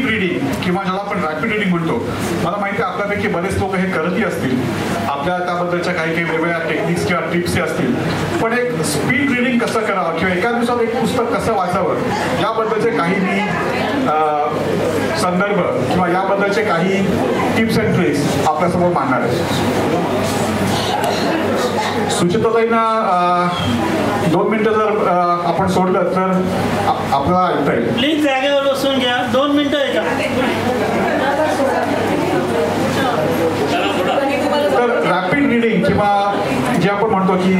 Reading किंवा ज्याला आपण रॅपिड रीडिंग म्हणतो, मला माहिती आहे आपल्यापैकी बरेच लोक हे करतही असतील, आपल्या त्याबद्दलच्या काही काही वेगवेगळ्या टेक्निक्स किंवा टिप्स असतील. पण एक स्पीड रीडिंग कसं करावं किंवा एका दिवसात एक पुस्तक कसं वाचावं याबद्दलचे काही मी संदर्भ किंवा याबद्दलचे काही टिप्स अँड ट्रिक्स आपल्यासमोर मांडणार आहे. सुचिताताईंना 2 मिनिटं जर आपण सोडलं तर आपल्याला ऐकता येईल. प्लीज जागेवर बसून घ्या, 2 मिनिटं येतात. तर रॅपिड रीडिंग किंवा जे आपण म्हणतो की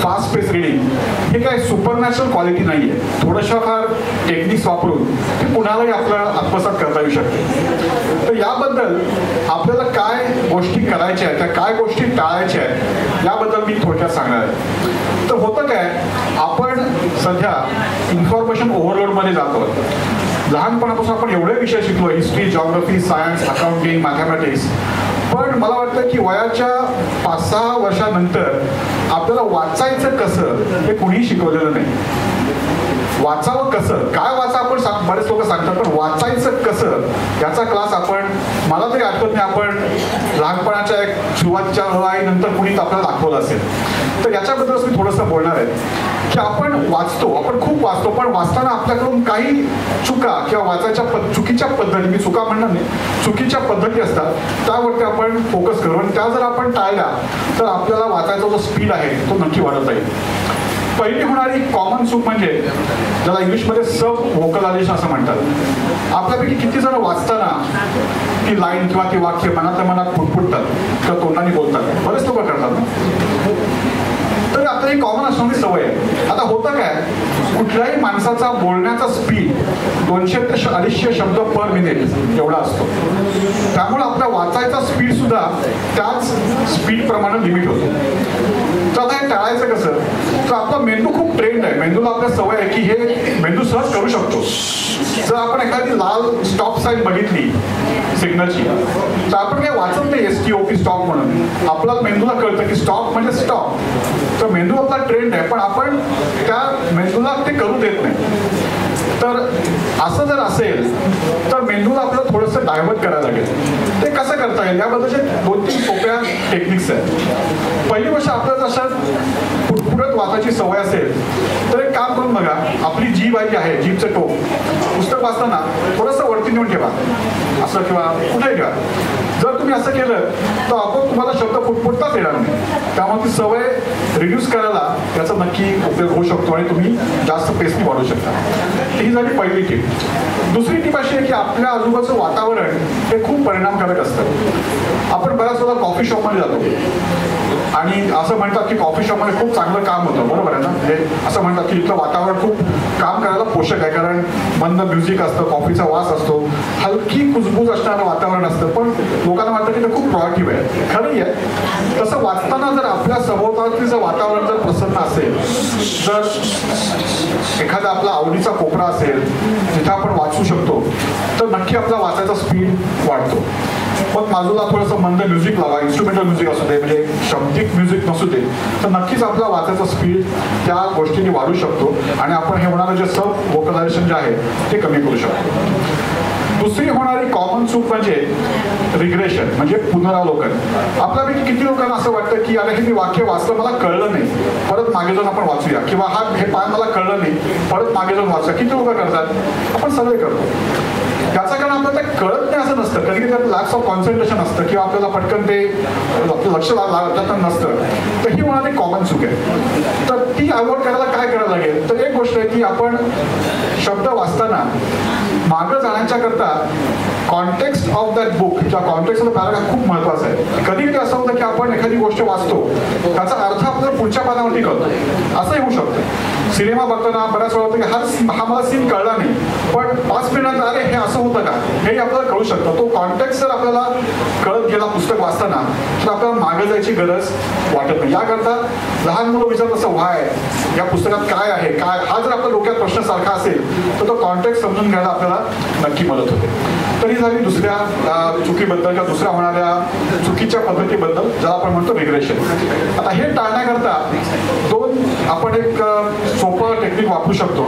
फास्ट पेस रीडिंग हे काय सुपरनॅचरल क्वालिटी नाही आहे. थोड्याशा फार टेक्निक्स वापरून ते कुणालाही आपल्याला आत्मसात करता येऊ शकते. तर याबद्दल आपल्याला काय गोष्टी करायच्या आहेत, त्या काय गोष्टी टाळायच्या आहेत याबद्दल मी थोडक्यात सांगणार आहे. तर होतं काय, आपण सध्या इन्फॉर्मेशन ओव्हरलोडमध्ये जातो. लहानपणापासून आपण एवढे विषय शिकलो, history, geography, science, accounting, mathematics. पण मला वाटतं की वयाच्या 5-6 वर्षानंतर आपल्याला वाचायचं कसं हे कुणीही शिकवलेलं नाही. वाचावं कसं, काय वाचा आपण बरेच लोक सांगतात, पण वाचायचं कसं याचा क्लास आपण, मला तरी आठवत नाही आपण लहानपणाच्या एक सुरुवातीच्या वयानंतर कुणीच आपल्याला दाखवलं असेल. तर याच्याबद्दलच मी थोडंसं बोलणार आहे की आपण वाचतो, आपण खूप वाचतो, पण वाचताना आपल्याकडून काही चुका किंवा वाचायच्या चुकीच्या पद्धती, मी चुका म्हणणार नाही, चुकीच्या पद्धती असतात, त्यावरती आपण फोकस करू आणि त्या जर आपण टाळल्या तर आपल्याला वाचायचा जो स्पीड आहे तो नक्की वाढत जाईल. पहिली होणारी कॉमन चूक म्हणजे ज्याला इंग्लिशमध्ये सब व्होकलायझेशन असं म्हणतात. आपल्यापैकी किती जण वाचताना ती लाईन किंवा ती वाक्य मनातल्या मनात फुटफुटतात किंवा तोंडाने बोलतात, बरेच लोक करतात. तर आता ही कॉमन असणारी सवय आहे. आता होतं काय, कुठल्याही माणसाचा बोलण्याचा स्पीड 200 ते 250 शब्द पर मिनिट एवढा असतो. त्यामुळे आपला वाचायचा स्पीड सुद्धा त्याच स्पीड प्रमाणे लिमिट होतो. तर आता हे टाळायचं कसं, तर आपला मेंदू खूप ट्रेंड आहे, मेंदूला आपल्या सवय आहे की हे मेंदू सहज करू शकतो. जर आपण एखादी लाल स्टॉप साईन बघितली सिग्नलची तर आपण काही वाचत नाही STOP स्टॉप म्हणून, आपला मेंदूला कळतं की स्टॉप म्हणजे स्टॉप. तर मेंदू आपला ट्रेंड आहे, पण आपण त्या मेंदूला ते करू देत नाही. तर असं जर असेल तर मेंदूला आपल्याला थोडंसं डायव्हर्ट करायला लागेल. ते कसं करता येईल याबद्दलचे 2-3 सोप्या टेक्निक्स आहेत. पहिली गोष्ट, आपल्याला जसं पुढपुढत वाचायची सवय असेल तर एक काम करून बघा, आपली जीभ आहे, जीभचं टोक पुस्तक वाचताना थोडंसं वरती नेऊन ठेवा, असं किंवा कुठेही ठेवा. जर तुम्ही असं केलं तर आपण तुम्हाला शब्द फुटफुटताच येणार नाही. त्यामुळे ती सवय रिड्यूस करायला त्याचा नक्की उपयोग होऊ शकतो आणि तुम्ही जास्त पेसनी वाढवू शकता. ही झाली पहिली टीप. दुसरी टीप अशी आहे की आपल्या आजूबाजूचं वातावरण हे खूप परिणामकारक असतं. आपण बऱ्याच वेळा कॉफी शॉपमध्ये जातो आणि असं म्हणतात की कॉफी शॉपमध्ये खूप चांगलं काम होतं, बरोबर आहे ना. म्हणजे असं म्हणतात की इथलं वातावरण खूप काम करायला पोषक आहे, कारण मंद म्युझिक असतं, कॉफीचा वास असतो, हलकी कुजबूज असणारं वातावरण असतं. पण लोकांना वाटतं की ते खूप प्रोडक्टिव्ह आहे. खरंही आहे. तसं वाचताना जर आपल्या सभोवतालीचं वातावरण जर प्रसन्न असेल, जर एखादा आपला आवडीचा कोपरा असेल जिथे आपण वाचू शकतो, तर नक्की आपला वाचायचा स्पीड वाढतो. मग बाजूला थोडंसं मंद म्युझिक लावा, इन्स्ट्रुमेंटल म्युझिक असू दे, म्हणजे शब्दिक म्युझिक नसू दे, तर नक्कीच आपला वाचायचा स्पीड त्या गोष्टीने वाढू शकतो आणि आपण हे होणारं जे सब व्होकलायझेशन जे आहे ते कमी करू शकतो. दुसरी होणारी कॉमन चूक म्हणजे रिग्रेशन, म्हणजे पुनरावलोकन. आपल्यापैकी किती लोकांना असं वाटतं की अरे हे मी वाक्य वाचलं, मला कळलं नाही, परत मागे जाऊन आपण वाचूया, किंवा हे पान मला कळलं नाही, परत मागे जाऊन वाचूया. किती लोक करतात, आपण सगळे करतो. त्याचं कारण आपल्याला ते कळत नाही असं नसतं, कधी कधी लॅक्स ऑफ कॉन्सन्ट्रेशन असतं किंवा आपल्याला पटकन ते लक्ष लागत नसतं. तर ही होणारी कॉमन चूक आहे. तर ती अवॉइड करायला काय करायला लागेल, तर एक गोष्ट आहे की आपण शब्द वाचताना मागं जाण्याच्या करता कॉन्टेक्स्ट ऑफ दॅट बुक किंवा कॉन्टेक्स्ट ऑफ द पॅराग्राफ खूप महत्वाचं आहे. कधी कधी असं होतं की आपण एखादी गोष्ट वाचतो, त्याचा अर्थ आपल्याला पुढच्या पानावरती कळतो. असंही होऊ शकतं. सिनेमा बघताना बऱ्याच वेळा होतं की हा मला सीन कळला नाही, पण 5 मिनिटांत अरे हे असं होतं का, हे आपल्याला कळू शकतं. तो कॉन्टेक्स्ट जर आपल्याला कळत गेला पुस्तक वाचताना तर आपल्याला मागे जायची गरज वाटत नाही. याकरता लहान मुलं विचारत असं व्हाय, या पुस्तकात काय आहे, काय, हा जर आपल्या डोक्यात प्रश्न सारखा असेल तर तो कॉन्टेक्स्ट समजून घ्यायला आपल्याला नक्की मदत होते. तर ही झाली दुसऱ्या चुकीबद्दल किंवा दुसऱ्या होणाऱ्या चुकीच्या पद्धतीबद्दल, ज्याला आपण म्हणतो रिग्रेशन. आता हे टाळण्याकरता आपण एक सोपं टेक्निक वापरू शकतो.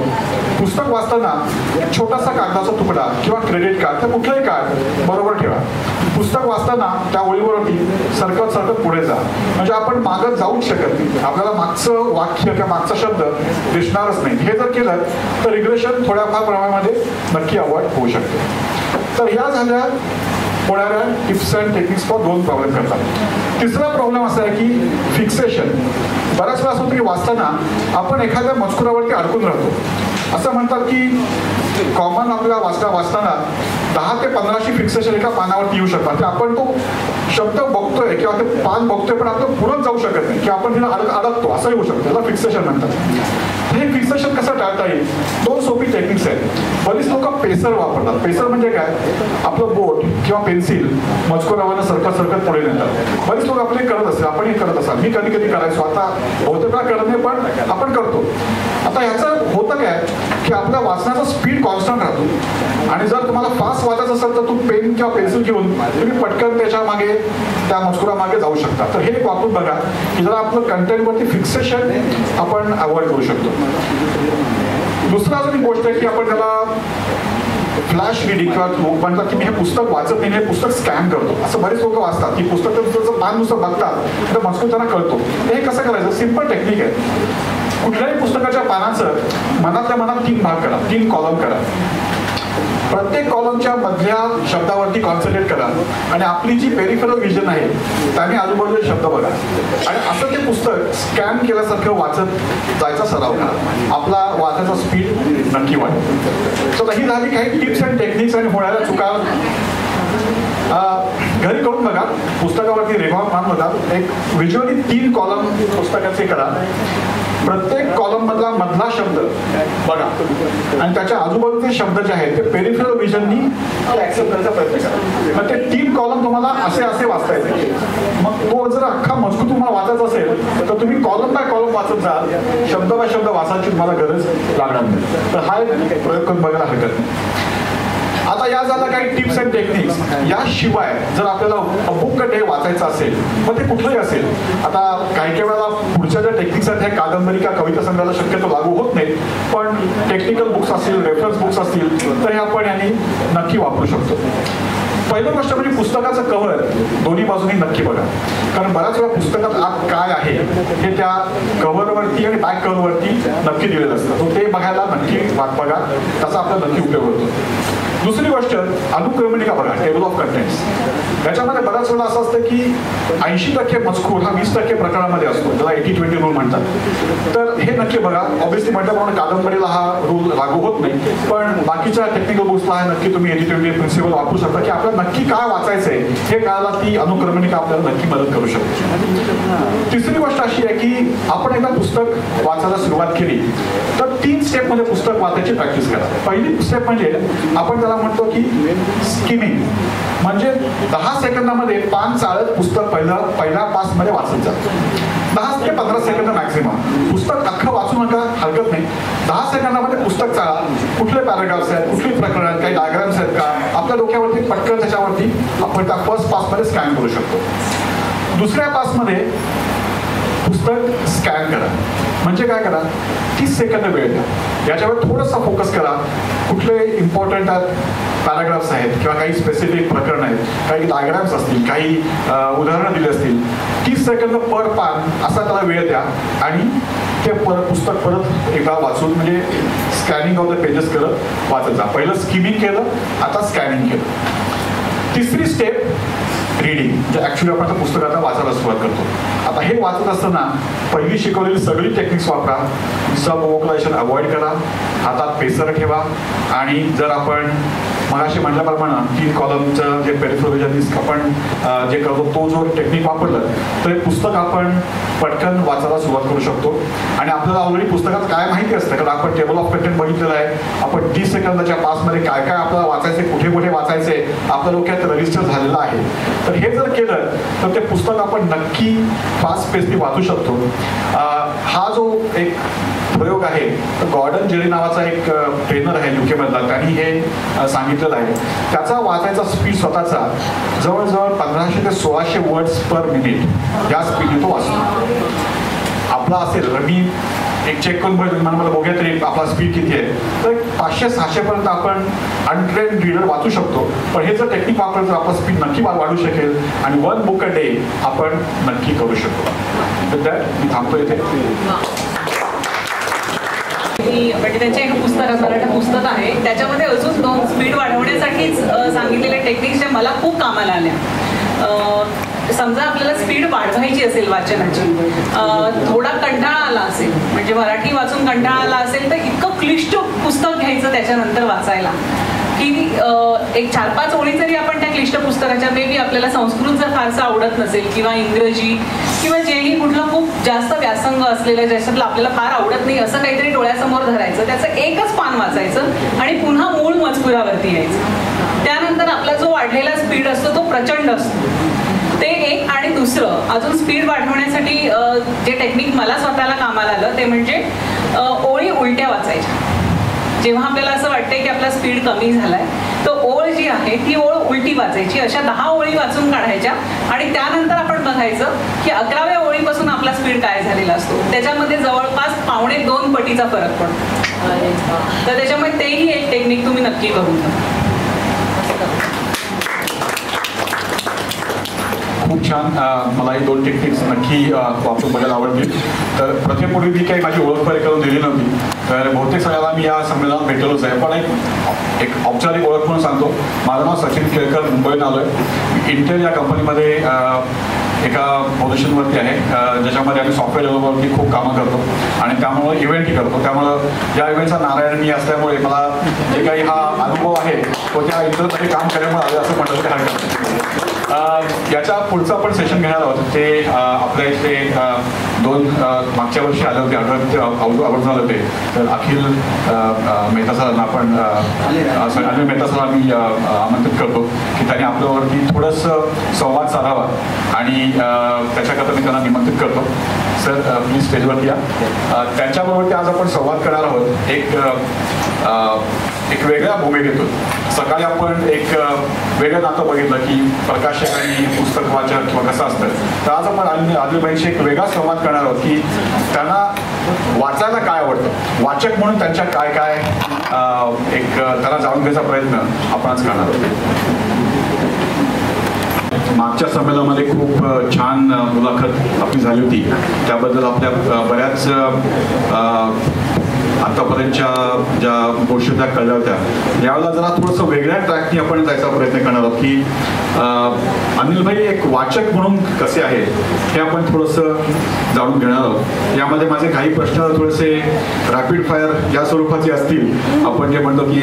पुस्तक वाचताना छोटासा कागदाचा तुकडा किंवा क्रेडिट कार्ड किंवा कुठलंही कार्ड बरोबर ठेवा. पुस्तक वाचताना त्या ओळीवरती सरकत पुढे जा, म्हणजे आपण मागत जाऊच शकत नाही. आपल्याला मागचं वाक्य किंवा मागचा शब्द दिसणारच नाही. हे जर केलं तर रिग्रेशन थोड्याफार प्रमाणामध्ये नक्की अवॉइड होऊ शकते. तर ह्या झाल्या होणाऱ्या tips and techniques for 2 problem करतात. तिसरा प्रॉब्लेम असा आहे की फिक्सेशन. बऱ्याच वेळा असं होतं की वाचताना आपण एखाद्या मजकुरावरती अडकून राहतो. असं म्हणतात की कॉमन आपल्या वाचताना 10 ते 15 फिक्सेशन एका पानावरती येऊ शकतात. की आपण तो शब्द बघतोय किंवा ते पान बघतोय पण आपण पुढे जाऊ शकत नाही किंवा आपण तिला अडकतो, असंही होऊ शकतं. त्याला फिक्सेशन म्हणतात. हे फिक्सेशन कसं टाळता येईल? 2 सोपी टेक्निक्स आहेत. बरीच लोक पेसर वापरतात. पेसर म्हणजे काय? आपलं बोट किंवा पेन्सिल मजकुरावर सरकत पुढे नेतात. बरीच लोक आपले करत असतात, आपणही करत असाल. मी कधी कधी करायचो, आता बहुतेक वेळा करत नाही पण आपण करतो. आता ह्याचं होतं काय की आपल्या वाचण्याचा स्पीड कॉन्स्टंट राहतो आणि जर तुम्हाला फास्ट वाचायचं असेल तर तुम्ही पेन किंवा पेन्सिल घेऊन तुम्ही पटकन त्याच्या मागे त्या मजकुरामागे जाऊ शकता. तर हे वापरून बघा की जरा आपलं कंटेंटवरती फिक्सेशन आपण अवॉइड करू शकतो. दुसरा अजून एक गोष्ट आहे की आपण त्याला फ्लॅश रिडिंग किंवा लोक म्हणतात की मी हे पुस्तक वाचत नाही, हे पुस्तक स्कॅन करतो. असं बरेच लोक वाचतात की पुस्तकाचं पान नुसतं बघतात तर मजकूर त्यांना कळतो. हे कसं करायचं? सिम्पल टेक्निक आहे. कुठल्याही पुस्तकाच्या पानाचं मनातल्या मनात 3 भाग करा, 3 कॉलम करा. प्रत्येक कॉलमच्या मधल्या शब्दावरती कॉन्सन्ट्रेट करा आणि आपली जी पेरिफेरल विजन आहे त्याने आजूबाजूचे शब्द बघा आणि असं ते पुस्तक स्कॅन केल्यासारखं वाचत जायचा सराव करा. आपला वाचायचा स्पीड नक्की वाढेल. तर ही झाली काही टिप्स अँड टेक्निक्स आणि होणाऱ्या चुका. घरी करून बघा. पुस्तकावरती रेव्हा मान होतात. एक व्हिज्युअली 3 कॉलम पुस्तकाचे करा. प्रत्येक कॉलम मधला शब्द बघा आणि त्याच्या आजूबाजूचे शब्द जे आहेत ते पेरिफेरल विजननी ऍक्सेप्ट करायचा प्रयत्न करा. मग ते 3 कॉलम तुम्हाला असे वाचता येते. मग तो जर अख्खा मजकूर तुम्हाला वाचायचा असेल तर तुम्ही कॉलम बाय कॉलम वाचत जाल. शब्द बाय शब्द वाचायची तुम्हाला गरज लागणार नाही. तर हा एक प्रयोग करून बघायला हरकत नाही. आता या झाल्या काही टिप्स अँड टेक्निक्स. याशिवाय जर आपल्याला बुक डे वाचायचं असेल मग ते कुठलंही असेल. आता काही वेळेला पुढच्या ज्या टेक्निक्स आहेत ह्या कादंबरी का कविता संग्रहाला शक्यतो लागू होत नाहीत, पण टेक्निकल बुक्स असतील, रेफरन्स बुक्स असतील तर हे आपण यांनी नक्की वापरू शकतो. पहिली गोष्ट म्हणजे पुस्तकाचं कव्हर दोन्ही बाजूनी नक्की बघा. कारण बऱ्याच वेळा पुस्तकात आत काय आहे हे त्या कव्हरवरती आणि बॅक कव्हरवरती नक्की दिलेलं असतं. तो ते बघायला नक्की बघा, त्याचा आपला नक्की उपयोग होतो. दुसरी गोष्ट अनुक्रमणिका बघा, टेबल ऑफ कंटेंट्स. याच्यामध्ये बऱ्याच वेळा असं असतं की 80% मजकूर हा 20% प्रकरणामध्ये असतो, त्याला 80-20 रूल म्हणतात. तर हे नक्की बघा. ऑब्व्हियसली म्हटल्याप्रमाणे कादंबरीला हा रूल लागू होत नाही, पण बाकीच्या टेक्निकल बुक्सला हा नक्की तुम्ही 80-20 प्रिन्सिपल वापरू शकता की आपल्याला नक्की काय वाचायचंय हे कळायला ती अनुक्रमणिका आपल्याला नक्की मदत करू शकते. तिसरी गोष्ट अशी आहे की आपण एकदा पुस्तक वाचायला सुरुवात केली तर 3 स्टेपमध्ये पुस्तक वाचायची प्रॅक्टिस करा. पहिली स्टेप म्हणजे आपण त्याला म्हणतो की स्किमिंग, म्हणजे 10 सेकंदामध्ये पान चाळत पुस्तक पहिल्या पासमध्ये वाचत जा. 10 ते 15 सेकंद मॅक्सिमम. पुस्तक अख्खं वाचू नका, हरकत नाही. 10 सेकंदामध्ये पुस्तक चाळा. कुठले पॅराग्राफ्स आहेत, कुठली प्रकरण आहेत, काही डायग्राम्स आहेत का, आपल्या डोक्यावरती पटकन त्याच्यावरती आपण त्या फर्स्ट पासमध्ये स्कॅन करू शकतो. दुसऱ्या पासमध्ये पुस्तक स्कॅन करा. म्हणजे काय करा, 30 सेकंद वेळ द्या. याच्यावर थोडासा फोकस करा. कुठले इम्पॉर्टंट पॅराग्राफ्स आहेत किंवा काही स्पेसिफिक प्रकरण आहेत, काही डायग्राम्स असतील, काही उदाहरणं दिली असतील. 30 सेकंद पर पान असा त्याला वेळ द्या आणि ते पुस्तक परत एकदा वाचून म्हणजे स्कॅनिंग ऑफ द पेजेस करत वाचत जा. पहिलं स्किमिंग केलं, आता स्कॅनिंग केलं. तिसरी स्टेप रीडिंग, जे ॲक्च्युली आपण पुस्तक आता वाचायला सुरुवात करतो. आता हे वाचत असताना पहिली शिकवलेली सगळी टेक्निक्स वापरा. सब वोकलायझेशन अवॉइड करा. हातात पेसर ठेवा आणि जर आपण मगाशी म्हटल्याप्रमाणे 3 कॉलमचं जे पेरिफेरल आपण जे करतो तो जो टेक्निक वापरलं तर हे पुस्तक आपण पटकन वाचायला सुरुवात करू शकतो. आणि आपल्याला ऑलरेडी पुस्तकात काय माहिती असतं, कारण आपण टेबल ऑफ कंटेंट बघितलेलं आहे. आपण 30 सेकंदाच्या पासमध्ये काय काय आपल्याला वाचायचे, कुठे कुठे वाचायचे, आपल्या डोक्यात वेबसाईट रजिस्टर झालेलं आहे. तर हे जर केलं तर ते पुस्तक आपण नक्की फास्ट पेसनी वाचू शकतो. हा जो एक प्रयोग आहे तर गॉर्डन जेरी नावाचा एक ट्रेनर आहे UK मधला, त्यांनी हे सांगितलेलं आहे. त्याचा वाचायचा स्पीड स्वतःचा जवळजवळ 1500 ते 1600 वर्ड्स पर मिनिट या स्पीडने तो वाचतो. आपला असेल तर मी एक चेक करून मला बघूया तरी आपला स्पीड किती आहे, तर 500-600 पर्यंत आपण अनट्रेन रीडर वाचू शकतो. पण हे जर टेक्निक वापरलं तर आपला स्पीड नक्की वाढू शकेल आणि 1 बुक अ डे आपण नक्की करू शकतो. तर मी थांबतो इथे. म्हणजे त्यांच्या एका पुस्तकात, मराठी पुस्तक आहे, त्याच्यामध्ये अजून 2 स्पीड वाढवण्यासाठीच सांगितलेल्या टेक्निक्स ज्या मला खूप कामाला आल्या. समजा आपल्याला स्पीड वाढवायची असेल वाचनाची, थोडा कंटाळा आला असेल, म्हणजे मराठी वाचून कंटाळा आला असेल तर इतकं क्लिष्ट पुस्तक घ्यायचं त्याच्यानंतर वाचायला की एक 4-5 ओळी जरी आपण त्या क्लिष्ट पुस्तकाच्या, मे बी आपल्याला संस्कृत जर फारसं आवडत नसेल किंवा इंग्रजी किंवा जेही कुठलं खूप जास्त व्यासंग असलेलं ज्याच्यातलं आपल्याला फार आवडत नाही असं काहीतरी डोळ्यासमोर धरायचं, त्याचं एकच पान वाचायचं आणि पुन्हा मूळ मजकुरावरती यायचं. त्यानंतर आपला जो वाढलेला स्पीड असतो तो प्रचंड असतो. ते एक. आणि दुसरं अजून स्पीड वाढवण्यासाठी जे टेक्निक मला स्वतःला कामाला आलं ते म्हणजे ओळी उलट्या वाचायच्या. जेव्हा आपल्याला असं वाटतंय की आपला स्पीड कमी झालाय तर ओळ जी आहे ती ओळ उलटी वाचायची. अशा 10 ओळी वाचून काढायच्या आणि त्यानंतर आपण बघायचं की 11व्या ओळीपासून आपला स्पीड काय झालेला असतो. त्याच्यामध्ये जवळपास 1.25 पटीचा फरक पडतो. तर त्याच्यामुळे तेही एक टेक्निक तुम्ही नक्की करून घ्या. खूप छान. मला ही 2 टेक्निक्स नक्की वापरून बघायला आवडतील. तर प्रथमपूर्वी मी काही माझी ओळख करून दिली नव्हती, तर बहुतेक सगळ्याला मी या संमेलनात भेटलोच आहे. पण एक औपचारिक ओळख म्हणून सांगतो. माझं नाव सचिन केळकर, मुंबईत आलो आहे. इंटेल या कंपनीमध्ये एका पोझिशनवरती आहे, ज्याच्यामध्ये आम्ही सॉफ्टवेअर डेव्हलपरवरती खूप कामं करतो आणि त्यामुळं इव्हेंटही करतो. त्यामुळं या इव्हेंटचा नारायण मी असल्यामुळे मला जे काही हा अनुभव आहे तो त्या इंटरमध्ये काम केल्यामुळे आलं असं म्हटलं तरी हरकत नाही. याच्या पुढचं आपण सेशन घेणार आहोत ते आपल्या इथे 2 मागच्या वर्षी आले होते, आवर्जून आले होते. तर अखिल मेहता सरांना आपण अनिल मेहता सर आम्ही आमंत्रित करतो की त्यांनी आपल्यावरती थोडंसं संवाद साधावा आणि त्याच्याकरता मी त्यांना निमंत्रित करतो. सर प्लीज स्टेजवरती या. त्यांच्याबरोबर आज आपण संवाद करणार आहोत एक वेगळ्या भूमिकेतून. सकाळी आपण एक वेगळं नातं बघितलं की प्रकाशक आणि पुस्तक वाचक किंवा कसं असतं. तर आज आपण आदिलबाईंशी एक वेगळा संवाद करणार आहोत की त्यांना वाचायला काय आवडतं, वाचक म्हणून त्यांच्या काय काय एक त्याला जाणून घ्यायचा प्रयत्न आपण आज करणार आहोत. मागच्या संमेलनामध्ये खूप छान मुलाखत आपली झाली होती, त्याबद्दल आपल्या बऱ्याच आतापर्यंतच्या ज्या गोष्टी त्या कळल्या होत्या. यावेळेला जरा थोडंसं वेगळ्या ट्रॅकने आपण जायचा प्रयत्न करणार आहोत की अनिलभाई एक वाचक म्हणून कसे आहेत हे आपण थोडंसं जाणून घेणार आहोत. यामध्ये माझे काही प्रश्न थोडेसे रॅपिड फायर या स्वरूपाचे असतील. आपण जे म्हणतो की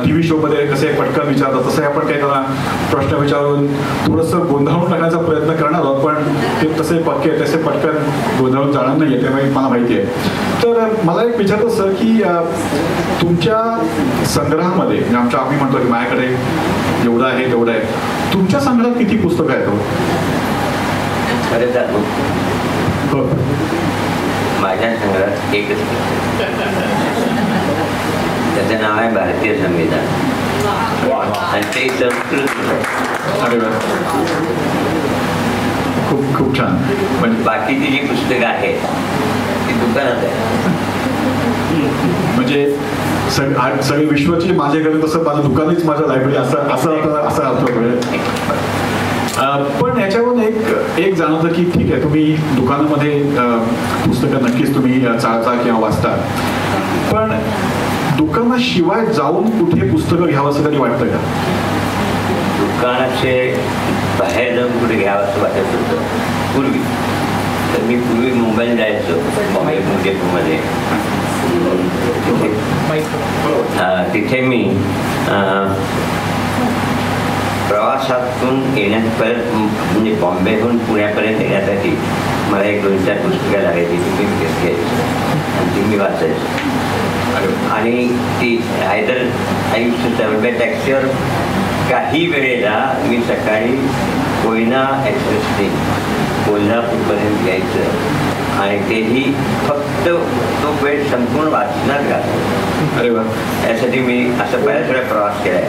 TV शोमध्ये कसे पटकन विचारतात तसे आपण काही त्यांना प्रश्न विचारून थोडंसं गोंधळून टाकण्याचा प्रयत्न करणार आहोत. पण ते तसे पक्के तसे पटकन गोंधळून जाणार नाही आहे, त्यामुळे मला माहिती आहे. तर मला एक विचारतो सर की तुमच्या संग्रहामध्ये आमच्या आम्ही म्हणतो की माझ्याकडे एवढं आहे तेवढं आहे, तुमच्या संग्रहात किती पुस्तकं आहेत? माझ्या संग्रहात एकच त्याचं नाव आहे भारतीय संविधान आणि ते संस्कृत. खूप खूप छान. पण बाकीची जी पुस्तकं आहेत ती दुकानात आहे. म्हणजे सगळी विश्वाची माझ्याकडे तसं माझं दुकानच माझ्या लायब्ररी असं अर्थ होतो. पण याच्यावरून एक जाणवतं की ठीक आहे तुम्ही दुकानामध्ये पुस्तकं नक्कीच तुम्ही चाळता किंवा वाचता, पण दुकानाशिवाय जाऊन कुठे पुस्तकं घ्यावं असं कधी वाटतं का? दुकानाचे बाहेर जाऊन कुठे घ्यावं असं वाटत होतं पूर्वी. तर मी पूर्वी मुंबईला जायचो, मुंबईमध्ये तिथे मी प्रवासातून येण्यात परत म्हणजे बॉम्बेहून पुण्यापर्यंत येण्यासाठी मला 1-2-4 पुस्तकं लागायची, ती मी घेतली आणि ती मी वाचायची. आणि ती either I used to travel by taxi और काही वेळेला मी सकाळी कोयना एक्सप्रेसने कोल्हापूरपर्यंत यायचं आणि तेही फक्त तो वेळ संपूर्ण वाचनात घालतो. अरे वा. यासाठी मी असं बऱ्याच वेळा प्रवास केला आहे.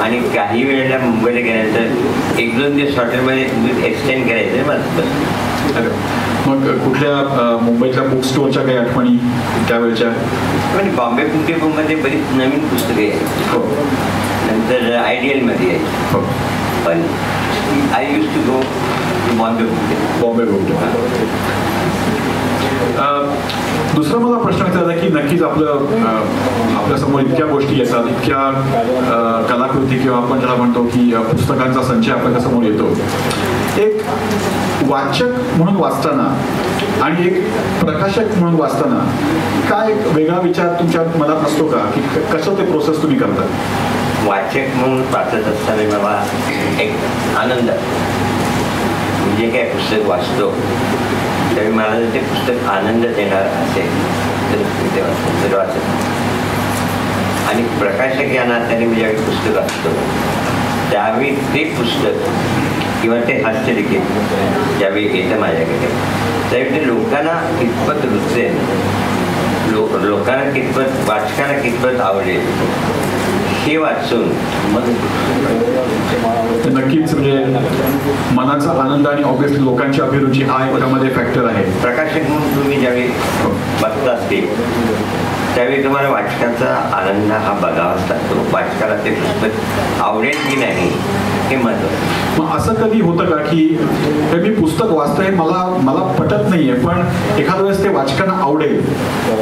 आणि काही वेळेला मुंबईला गेल्यानंतर 1-2 दिवस हॉटेलमध्ये एक्सटेंड करायचं बस. अरे मग कुठल्या मुंबईच्या बुक स्टोअरच्या काही आठवणी त्यावेळेच्या? म्हणजे बॉम्बे बुकडेपोमध्ये बरीच नवीन पुस्तके आहेत. हो. नंतर आयडियलमध्ये आहे. हो. पण I use to go to Bombay book depot. Bombay book. दुसरा मला प्रश्न विचारायचा की नक्कीच आपल्यासमोर इतक्या गोष्टी येतात, इतक्या कलाकृती किंवा आपण ज्याला म्हणतो की पुस्तकांचा संचय आपल्या समोर येतो. एक वाचक म्हणून वाचताना आणि एक प्रकाशक म्हणून वाचताना काय वेगळा विचार तुमच्या मनात असतो का, की कसं ते प्रोसेस तुम्ही करता? वाचक म्हणून वाचत असताना मला एक आनंद, म्हणजे काय पुस्तक वाचतो त्यावेळी मला जर ते पुस्तक आनंद देणार असेल तर ते वाचत. आणि प्रकाशक या नात्याने मी ज्यावेळी पुस्तक वाचतो त्यावेळी ते पुस्तक किंवा ते हास्य देखील ज्यावेळी येतं माझ्याकडे त्यावेळी ते लोकांना कितपत रुचेल, लोकांना कितपत, वाचकांना कितपत आवडेल हे वाचून मग नक्कीच म्हणजे मनाचा आनंद आणि ऑब्व्हियसली लोकांची अभिरुची हा एक त्यामध्ये फॅक्टर आहे. प्रकाशक म्हणून तुम्ही ज्यावेळी बघत असतील त्यावेळी तुम्हाला वाचकाचा आनंद हा बघावाच लागतो. वाचकाला ते पुस्तक आवडेल की नाही हे महत्त्वाचं. मग असं कधी होतं का की हे मी पुस्तक वाचतोय, मला पटत नाहीये, पण एखाद्या वेळेस ते वाचकांना आवडेल,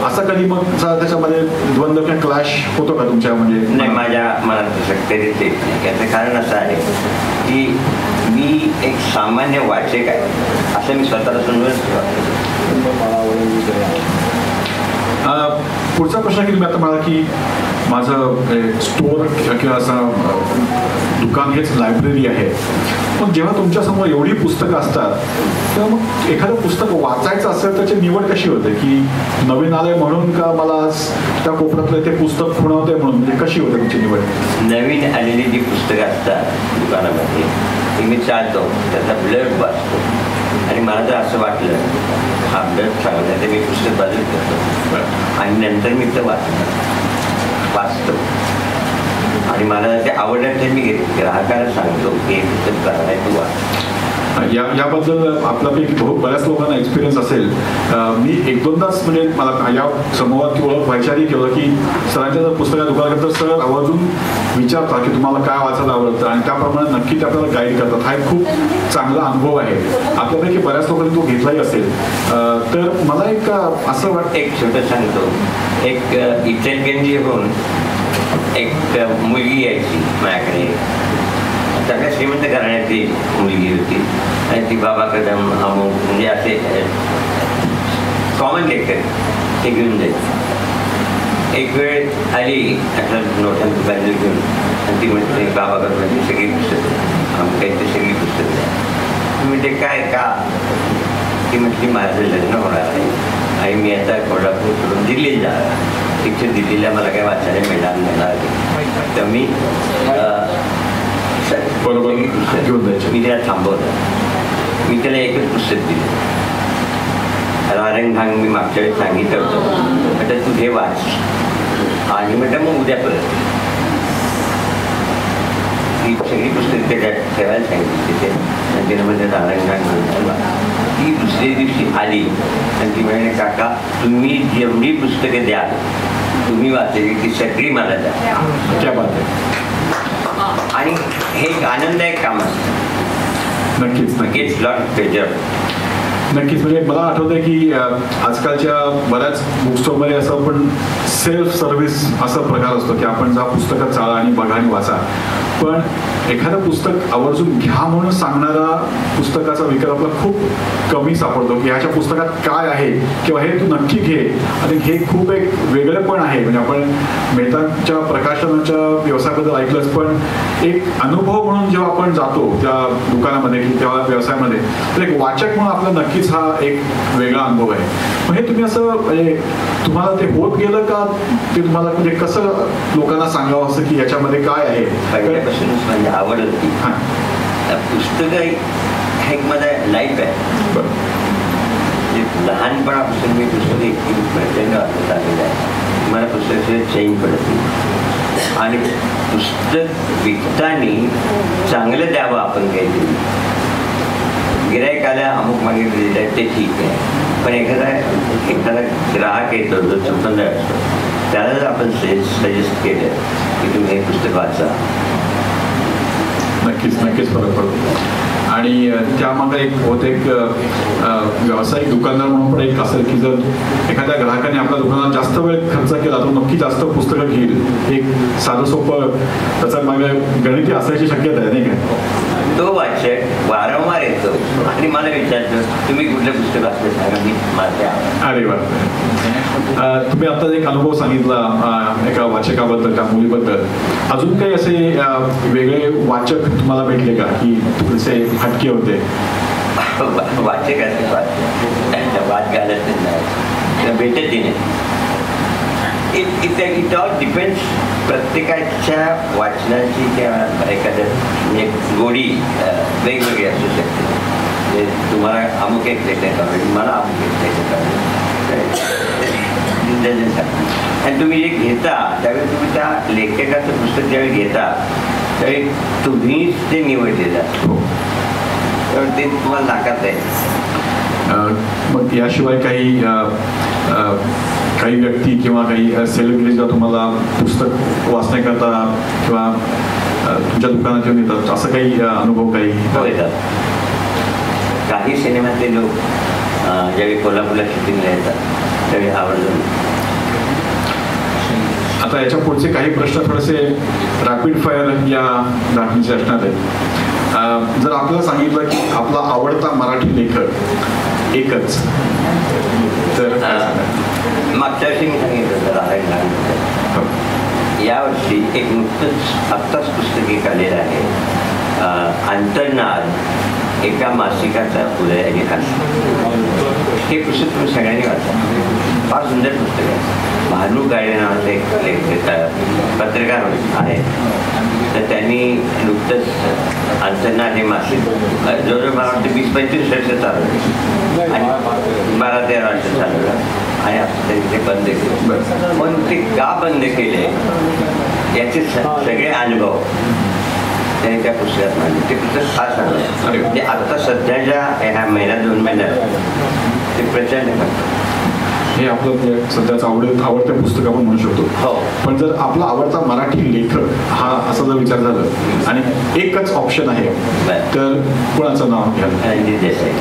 असं कधी मग त्याच्यामध्ये द्वंद्व किंवा क्लॅश होतो का तुमच्या? म्हणजे नाही, माझ्या मनात तसं कधीच येत नाही. याचं कारण असं आहे की मी एक सामान्य वाचक आहे असं मी स्वतःला समजून. पुढचा प्रश्न की तुम्ही आता मला की माझं स्टोअर किंवा असं दुकान हेच लायब्ररी आहे, पण जेव्हा तुमच्यासमोर एवढी पुस्तकं असतात तेव्हा मग एखादं पुस्तक वाचायचं असेल त्याची निवड कशी होते? की नवीन आलंय म्हणून का मला आज त्या कोपऱ्यातलं ते पुस्तक खुणवतंय म्हणून, म्हणजे कशी होते तुमची निवड? नवीन आलेली जी पुस्तकं असतात दुकानामध्ये ती मी चालतो, त्याचा ब्लड वाचतो आणि मला जर असं वाटलं हा ब्लड चांगला तर मी पुस्तक बाजूला करतो आणि नंतर मी ते वाचतो आणि मला ते आवडलं तर मी ग्राहकाला सांगतो की हे पुस्तक चांगलं आहे, तू वाच. याबद्दल आपल्यापैकी बऱ्याच लोकांना एक्सपिरियन्स असेल. मी 1-2दाच म्हणजे मला या समूहात ओळख व्हायच्याही केलं की सरांच्या जर पुस्तकात दुकानात तर सर आवर्जून विचारतात की तुम्हाला काय वाचायला आवडतं आणि त्याप्रमाणे नक्कीच आपल्याला गाईड करतात. हा एक खूप चांगला अनुभव आहे. आपल्यापैकी बऱ्याच लोकांनी तो घेतलाही असेल. तर मला एक असं वाटतं, एक छोटं सांगतो. एक इचलकरंजी होऊन एक मुलगी यायची माझ्याकडे, सगळ्या श्रीमंत घराण्याची मुलगी होती आणि ती बाबा कदम अमुक म्हणजे असे कॉमन लेक्चर ते घेऊन जायची. एक वेळ आली आता नोटांची बॅनर घेऊन आणि ती म्हणते बाबा कदम सगळी पुस्तकं आमच्या सगळी पुस्तकं. मी ते काय का? ती म्हटली माझं लग्न होणार आहे आणि मी आता कोल्हापूर सोडून दिल्लीला जाणार. तिथे दिल्लीला मला काय वाचायला मिळणार तर मी बरोबर घेऊन जायचं. मी त्याला थांबवलं. मी त्याला एकच पुस्तक दिलं, रारंगभांग. मी मागच्या वेळेस सांगितलं होतं म्हटलं तू हे वाच आणि म्हटलं मग उद्या परत. ही सगळी पुस्तकं त्याच्यात ठेवायला सांगितली तिथे आणि तिनं म्हणजे रारंगभांग म्हणतात. ती दुसऱ्या दिवशी आली आणि ती म्हणाली काका तुम्ही जेवढी पुस्तकं द्याल तुम्ही वाचली ती सगळी मला द्या. क्या बात आहे. आणि हे एक आनंददायक काम असतं. नक्कीच इट्स लॉट ऑफ प्लेजर. नक्कीच. म्हणजे मला आठवतंय की आजकालच्या बऱ्याच बुकस्टॉरमध्ये असं पण सेल्फ सर्व्हिस असा प्रकार असतो की आपण जा पुस्तकं चाळा आणि बघा आणि वाचा, पण एखादं पुस्तक आवर्जून घ्या म्हणून सांगणारा पुस्तकाचा विकल्प आपला खूप कमी सापडतो की ह्याच्या पुस्तकात काय आहे किंवा हे तू नक्की घे. आणि हे खूप एक वेगळं पण आहे. म्हणजे आपण मेहतांच्या प्रकाशनाच्या व्यवसायाबद्दल ऐकलंच, पण एक अनुभव म्हणून जेव्हा आपण जातो त्या दुकानामध्ये की त्या व्यवसायामध्ये तर एक वाचक म्हणून आपला नक्कीच हा एक वेगळा अनुभव आहे. मग हे तुम्ही असं म्हणजे तुम्हाला ते होत गेलं का? ते तुम्हाला म्हणजे कसं लोकांना सांगावं असं की याच्यामध्ये काय आहे? पहिल्यापासूनच माझी आवड होती. हां. पुस्तकं एक माझं लाईफ आहे. बरं. म्हणजे लहानपणापासून मी पुस्तकं इतकी प्रचंड वाचत आलेलं आहे. मला पुस्तकाची चैन पडत नाही. आणि पुस्तक विकताना चांगलं द्यावं आपण काहीतरी. गिरायकाला अमुक मागितलेलं आहे ते ठीक आहे, पण एखादा ग्राहक येतो जो चुकंदर असतो त्याला जर आपण सजेस्ट केलं की तुम्ही हे पुस्तक वाचा, नक्कीच फरक पडतो. आणि त्यामागे एक बहुतेक व्यावसायिक दुकानदार म्हणून पण एक असेल की जर एखाद्या ग्राहकाने आपल्या दुकानात जास्त वेळ खर्च केला तर नक्की जास्त पुस्तकं घेईल. एक साधं सोपं त्याचा मागे गणिती असायची शक्यता आहे, नाही काय? तो वाचक वारंवार येतो आणि मला विचारतो तुम्ही कुठलं पुस्तक वाचलं सांगा, मी माझ्या. अरे वा. तुम्ही आता एक अनुभव सांगितला एका वाचकाबद्दल, त्या मुलीबद्दल. अजून काही असे वेगळे वाचक तुम्हाला भेटले का की थोडेसे हटके होते? वाचक असे वाद घालत नाही, भेटत नाही. It all depends. प्रत्येकाच्या वाचनाची किंवा एखादं म्हणजे गोडी वेगवेगळी असू शकते. म्हणजे तुम्हाला अमुक एक लेखक आवडेल, मला अमुक एक लेखक आवडेल. आणि तुम्ही जे घेता त्यावेळी तुम्ही त्या लेखकाचं पुस्तक ज्यावेळी घेता त्यावेळी तुम्हीच ते निवडलेलं असतो, तर ते तुम्हाला नाकारता येईल. मग याशिवाय काही व्यक्ती किंवा काही सेलिब्रिटीज तुम्हाला पुस्तक वाचण्याकरता किंवा तुमच्या दुकानात येऊन येतात, असं काही अनुभव काही येतात? काही सिनेमातले लोक ज्यावेळी कोल्हापूरला शूटिंगला येतात त्यावेळी आवर्जून. आता याच्या पुढचे काही प्रश्न थोडेसे रॅपिड फायर या दाखवण्याचे असणार आहेत. जर आपल्याला सांगितलं की आपला आवडता मराठी लेखक एकच, तर मागच्या वर्षी मी सांगितलं तर यावर्षी एक नुकतंच आत्ताच पुस्तक एक आलेलं आहे, अंतर्नाद, एका मासिकाचा उदय आणि हे पुस्तक तुम्ही सगळ्यांनी वाचा. फार सुंदर पुस्तक आहे. भानू गाडे नावाचे एक पत्रकार आहे, तर त्यांनी नुकतंच अंतर्नाद हे मासिक जवळजवळ मला वाटतं 20-25 वर्ष चालवलं आणि 12-13 वर्ष चालवलं आणि आता त्यांनी ते बंद केले. पण ते का बंद केले याचे सगळे अनुभव त्यांनी त्या पुस्तकात मांडले. ते पुस्तक फार चांगलं आहे. म्हणजे आत्ता सध्याच्या ह्या महिन्यात 2 महिन्यात ते प्रचंड करतात. हे आपलं सध्याचं आवडतं पुस्तक आपण म्हणू शकतो. हो. पण जर आपला आवडता मराठी लेखक हा असा जर विचार झाला आणि एकच ऑप्शन आहे तर कोणाचं नाव घ्याल? रणजित देसाई.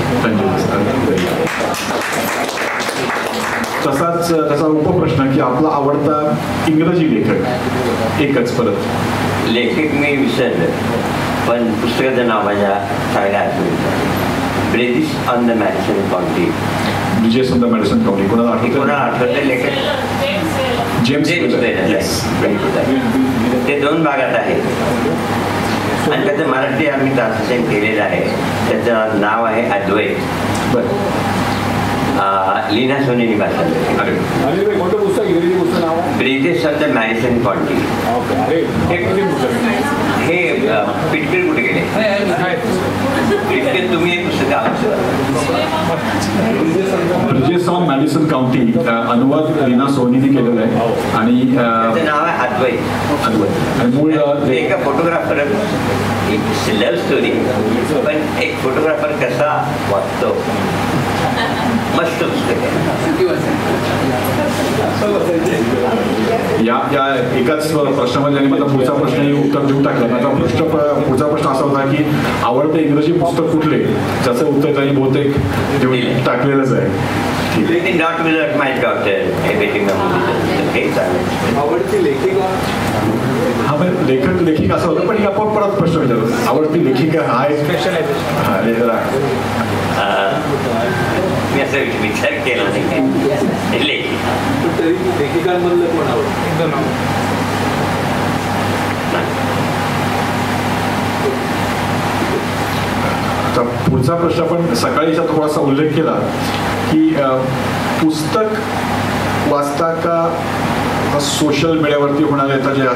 तसाच त्याचा उपप्रश्न की आपला आवडता इंग्रजी लेखक एकच. परत लेखक मी विसरलं पण पुस्तकाचं नाव माझ्या चांगल्या आठवणीचं, British on the Madison County. Bridges on the Madison County. कोणाला आठवतं लेखक? जेम्स ते 2 भागात आहे आणि त्याचं मराठी आम्ही ट्रान्सलेशन केलेलं आहे. त्याचं नाव आहे अद्वैत. लीना सोनेनी भाषण. Bridges on the Madison county. हे पिटकर कुठे गेले? पिटकर तुम्ही एक पुस्तक ब्रिजेस ऑन मॅडिसन काउंटी अनुवाद लीना सोनीने केलेलं आहे आणि त्याचं नाव आहे अद्वैत. आणि मूळ एका फोटोग्राफर, एक लव्ह स्टोरी, पण एक फोटोग्राफर कसा वाचतो. मस्त पुस्तक आहे. या एकाच प्रश्नामध्ये आणि माझा पुढचा प्रश्नही उत्तर देऊन टाकलं. माझा पुढचा प्रश्न असा होता की आवडते इंग्रजी पुस्तक कुठले, ज्याचं उत्तर त्यांनी बहुतेक देऊन टाकलेलंच आहे. Not without my doctor. आवडती लेखिका? हा पण लेखिका असं होतं, पण आपण परत प्रश्न विचारतो. आवडती लेखिका हा एक स्पेशल आहे. मी असं विचार केला नाही. लेखिकांमधलं कोण आवडतं? आता पुढचा प्रश्न आपण सकाळीचा थोडासा उल्लेख केला की पुस्तक वाचता का सोशल मीडियावरती होणाऱ्या आता जे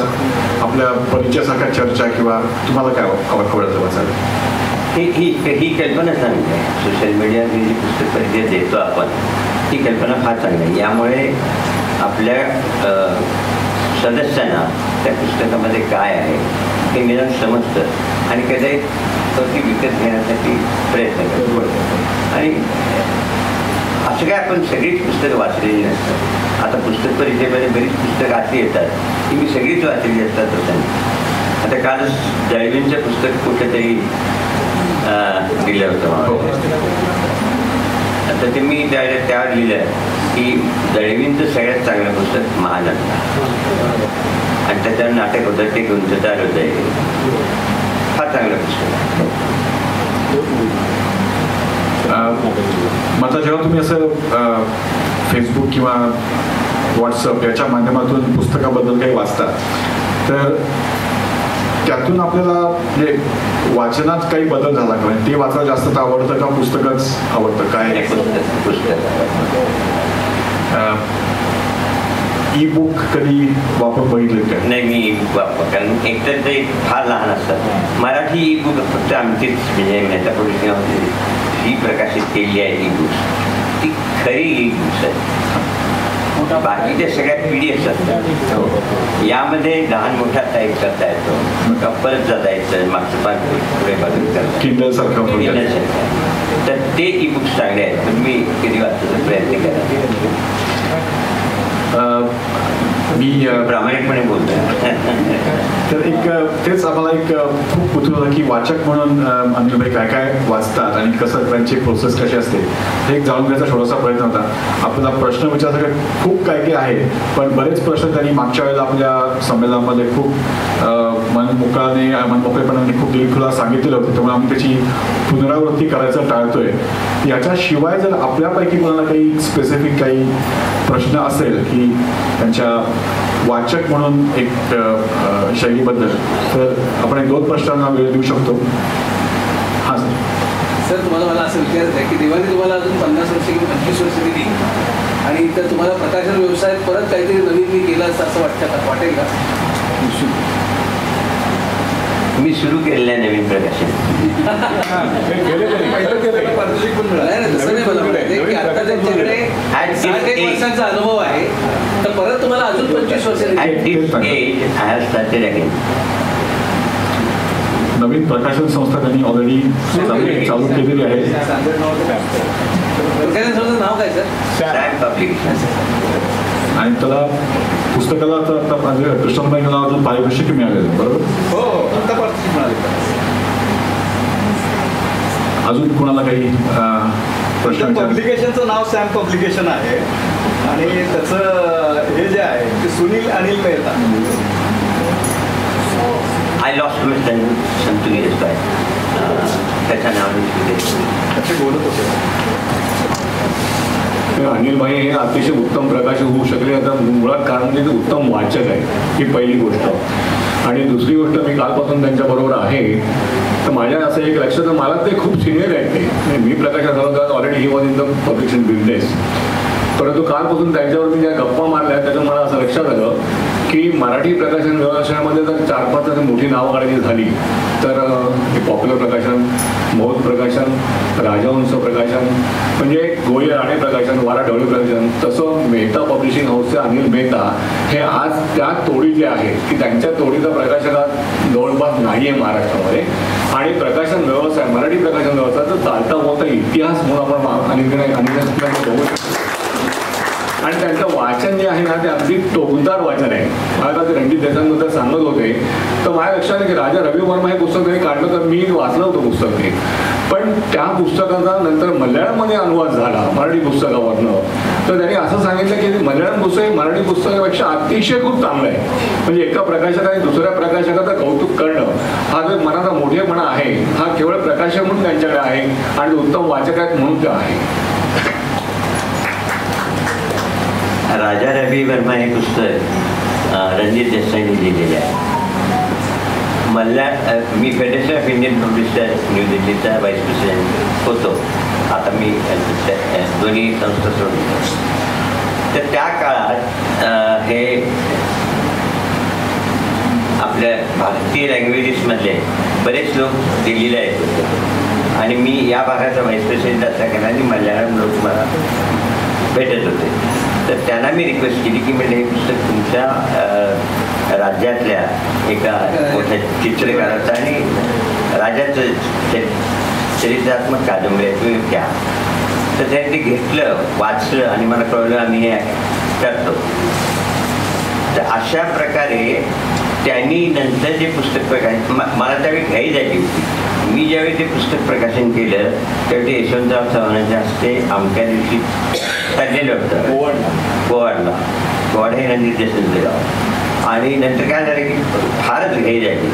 आपल्या परिचयासारख्या चर्चा किंवा तुम्हाला काय आवडतं वाचायला? ही कल्पना चांगली आहे. सोशल मीडियावर जी पुस्तक परिचय देतो आपण, ही कल्पना फार चांगली आहे. यामुळे आपल्या सदस्यांना त्या पुस्तकामध्ये काय आहे हे निदान समजतं आणि कदाचित ती विकत घेण्यासाठी प्रयत्न करतो. आणि असं काय आपण सगळीच पुस्तकं वाचलेली नसतात. आता पुस्तक परिचयामध्ये बरीच पुस्तकं अशी येतात की मी सगळीच वाचलेली असतात होतं. आता काल दळवींचं पुस्तक कुठेतरी दिलं होतं. आता ते मी त्यावर लिहिलं की दळवींचं सगळ्यात चांगलं पुस्तक महानंदा, आणि त्याच्यावर नाटक होतं ते गुंतदार होतं. फार चांगलं पुस्तक. मात्र जेव्हा तुम्ही असं फेसबुक किंवा व्हॉट्सअप याच्या माध्यमातून पुस्तकाबद्दल काही वाचता, तर त्यातून आपल्याला म्हणजे वाचनात काही बदल झाला का? ते वाचायला जास्त आवडतं का पुस्तकच आवडतं? काय पुस्तक ई बुक कधी वापर बघितले का? नाही, मी ई बुक वापर, कारण एकतर ते फार लहान असतात. मराठी ई बुक फक्त आमचीच म्हणजे मेटापोलिटिकामध्ये ही प्रकाशित केलेली आहे ई बुक्स, ती खरी ई बुक्स आहेत. बाकीच्या सगळ्या PDF असतात. यामध्ये लहान मोठा टाईप करता येतो, परत जाता येतं, मागचं पान पुढे बघून करता किंडल सारखं. तर ते ई बुक्स चांगले आहेत, पण मी कधी वाचण्याचा प्रयत्न केला. मी प्रामाणिकपणे बोलतोय. तर एक तेच आम्हाला एक खूप कुतूहल की वाचक म्हणून अनिलभाई काय काय वाचतात आणि कसं त्यांची प्रोसेस कशी असते हे एक जाणून घ्यायचा थोडासा प्रयत्न होता. आपला प्रश्न विचारण्यासाठी खूप काय काय आहे, पण बरेच प्रश्न त्यांनी मागच्या वेळेला आपल्या संमेलनामध्ये खूप मनमोकळेपणाने खूप दिलखुलास सांगितलेलं होतं, त्यामुळे आम्ही त्याची पुनरावृत्ती करायचं टाळतोय. याच्याशिवाय जर आपल्यापैकी कोणाला काही स्पेसिफिक काही प्रश्न असेल की त्यांच्या वाचक म्हणून एक शैलीबद्दल, तर आपण एक 2 प्रश्नांना वेळ देऊ शकतो. हां सर, मला असं विचारायचं आहे की देवाने तुम्हाला अजून 50 वर्ष किंवा 25 वर्ष दिली आणि तर तुम्हाला प्रकाशन व्यवसायात परत काहीतरी नवीन मी केलं असं वाटेल का? मी सुरू केलेलं आहे नवीन प्रकाशन. पारितोषिक पण मिळालं नाही, तसं नाही. मला म्हणायचं की आता त्यांच्याकडे 60 वर्षांचा अनुभव आहे, तर परत तुम्हाला अजून 25 वर्ष नवीन प्रकाशन संस्था त्यांनी ऑलरेडी चालू केलेली आहे. प्रकाशन नाव काय सर? आणि त्याला पुस्तकाला आता कृष्णबाईंना अजून पारितोषिक मिळालेलं बरोबर? हो, आता पारितोषिक मिळाले. अजून कोणाला काही प्रश्न? पब्लिकेशनचं नाव सॅम पब्लिकेशन आहे आणि त्याचं हे जे आहे ते Sunil Anil Mehta. I lost some 2 years back. त्याचं नाव त्याचे बोलत होते. अनिलभाई हे अतिशय उत्तम प्रकाशक होऊ शकले. आता मुळात कारण म्हणजे ते उत्तम वाचक आहे, ही पहिली गोष्ट. आणि दुसरी गोष्ट, मी कालपासून त्यांच्याबरोबर आहे, तर माझ्या असं एक लक्षात, मला ते खूप सिनियर आहेत. ते मी प्रकाशक झालो already he was in the publication business, परंतु कालपासून त्यांच्यावर मी ज्या गप्पा मारल्या त्याचं मला असं लक्षात आलं की मराठी प्रकाशन व्यवसायामध्ये जर 4-5 मोठी नावं काढायची झाली तर पॉप्युलर प्रकाशन, मौत प्रकाशन, राजहंस प्रकाशन, म्हणजे गोळे राणे प्रकाशन, वारा ढवळे प्रकाशन, तसं मेहता पब्लिशिंग हाऊसचे अनिल मेहता हे आज त्या तोडीचे आहेत की त्यांच्या तोडीचा प्रकाशकात जवळपास नाही आहे महाराष्ट्रामध्ये. आणि प्रकाशन व्यवसाय, मराठी प्रकाशन व्यवसायाचा चालता मोठा इतिहास म्हणून आपण अनिल बघू शकतो. आणि त्यांचं वाचन जे आहे ना ते अगदी टोकदार वाचन आहे. मला ते रणजित देसाईबद्दल सांगत होते तर माझ्या लक्षात आहे की राजा रवी वर्मा हे पुस्तक त्यांनी काढलं, तर मी वाचलं होतं पुस्तक ते. पण त्या पुस्तकाचा नंतर मल्याळममध्ये अनुवाद झाला मराठी पुस्तकावरनं, तर त्यांनी असं सांगितलं की मल्याळम पुस्तक मराठी पुस्तकापेक्षा अतिशय खूप चांगलं आहे. म्हणजे एका प्रकाशकाने दुसऱ्या प्रकाशकाचं कौतुक करणं हा जो मनाचा मोठेपणा आहे हा केवळ प्रकाशक म्हणून त्यांच्याकडे आहे आणि उत्तम वाचक आहेत म्हणून ते आहे. राजा रवी वर्मा हे पुस्तक रणजित देसाईंनी लिहिलेले आहे. मी federation of Indian publisher new दिल्लीचा व्हाईस प्रेसिडेंट होतो. आता मी दोन्ही संस्था सोडतो. तर त्या काळात हे आपल्या भारतीय लँग्वेजेसमधले बरेच लोक दिल्लीला येत होते आणि मी या भागाचा व्हाईस प्रेसिडेंट असल्याकारणाने आणि मल्याळम लोक मला भेटत होते. तर त्यांना मी रिक्वेस्ट केली की म्हणजे हे पुस्तक तुमच्या राज्यातल्या एका मोठ्या चित्रकाराचं आणि राजाचं चरित्रात्मक कादंबरी तुम्ही घ्या. तर त्यांनी ते घेतलं, वाचलं आणि मला कळलं आम्ही हे करतो. तर अशा प्रकारे त्यांनी नंतर जे पुस्तक प्रकाशन मला त्यावेळी घाई झाली होती. मी ज्यावेळी ते पुस्तक प्रकाशन केलं त्यावेळी ते यशवंतराव चव्हाणांच्या हस्ते अमक्या दिवशी ठरलेलं होतं गोवाड हे रणजित देसाईंचं गाव. आणि नंतर काय झालं की फारच घाई झाली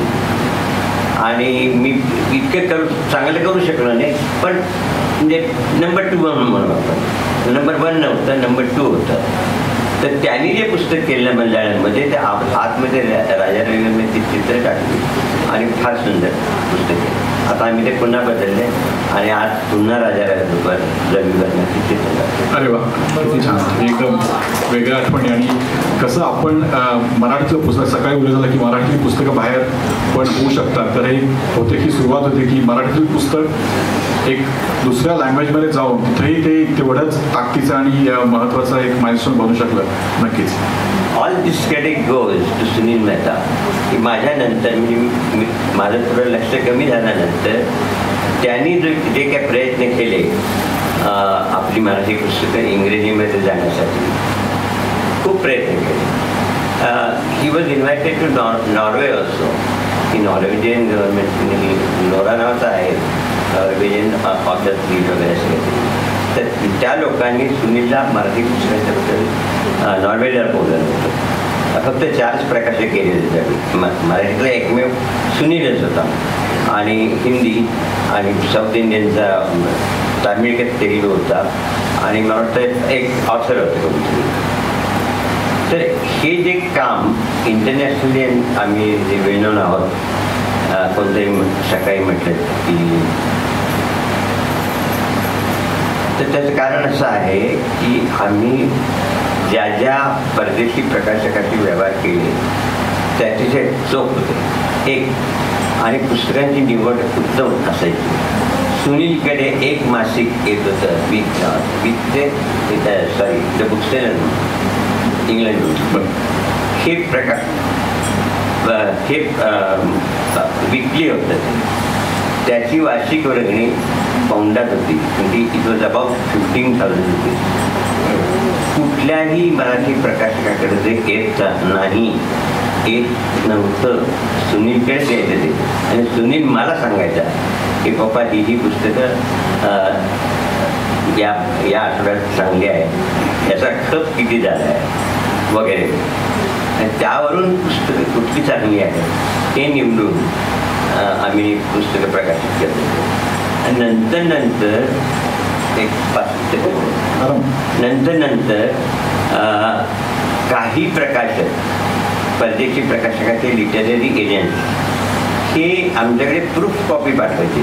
आणि मी इतकं चांगलं करू शकलो नाही. पण म्हणजे नंबर 2 म्हणून आपण नंबर 1 नव्हतं, नंबर 2 होतं. तर त्यांनी जे पुस्तक केलं मल्याळममध्ये ते आतमध्ये राजा रविवर्मन ती चित्र टाकली आणि फार सुंदर पुस्तक आहे. आता आम्ही ते पुन्हा बदलले आणि आज पुन्हा राजा रविवर्मनची चित्र टाकली. अरे वा, किती छान, एकदम वेगळ्या आठवणी. आणि कसं आपण मराठीचं पुस्तक सकाळी उद्या झालं की मराठी पुस्तकं बाहेर पण होऊ शकतात. तर हे होते की सुरुवात होते की मराठीतील पुस्तक एक दुसऱ्या लँग्वेजमध्ये जाऊन तिथेही ते तेवढंच ताकदीचं आणि महत्त्वाचं एक माइलस्टोन बनू शकलं. नक्कीच. All this credit goes to Sunil Mehta. की माझ्यानंतर म्हणजे माझं थोडं लक्ष कमी झाल्यानंतर त्यांनी जे काही प्रयत्न केले आपली मराठी पुस्तकं इंग्रजीमध्ये जाण्यासाठी खूप प्रयत्न केले. He was invited to Norway also. की नॉर्वेजियन गव्हर्नमेंटने नोरा नावाचा आहे नॉर्वेजियन ऑथर प्लीज वगैरे असे. तर त्या लोकांनी सुनीलला मराठी पुस्तकाच्याबद्दल नॉर्वेला बोलवलं होतं. फक्त 4 प्रकाशक केलेले त्यावेळी. मराठीतला एकमेव सुनीलच होता आणि हिंदी आणि साऊथ इंडियनचा तामिळ तेलुगू होता आणि मला वाटतं एक ऑथर होते. तर हे जे काम इंटरनॅशनली आम्ही जे वेळून आहोत. कोणतंही सकाळी म्हटलं की तर त्याचं कारण असं आहे की आम्ही ज्या ज्या परदेशी प्रकाशकाशी व्यवहार केले ते अतिशय चोख होते एक आणि पुस्तकांची निवड उत्तम असायची. सुनीलकडे एक मासिक येत होतं द बुक सेलर इंग्लंड. हे हे विकली होतं. त्याची वार्षिक वर्गणी पौंडात होती. म्हणजे इट वॉज अबाउट 15,000 रुपीज. कुठल्याही मराठी प्रकाशकाकडे जे येत नाही, येत नव्हतं, सुनीलकडेच यायचं ते. आणि सुनील मला सांगायचा की पप्पा ही पुस्तकं या आठवड्यात चांगली आहे, याचा खप किती झाला आहे वगैरे. आणि त्यावरून पुस्तकं कुठली चांगली आहे ते निवडून आम्ही पुस्तकं प्रकाशित करतो. आणि नंतर एक 5 नंतर काही प्रकाशक परदेशी प्रकाशकाचे लिटररी एजंट हे आमच्याकडे प्रूफ कॉपी पाठवायचे.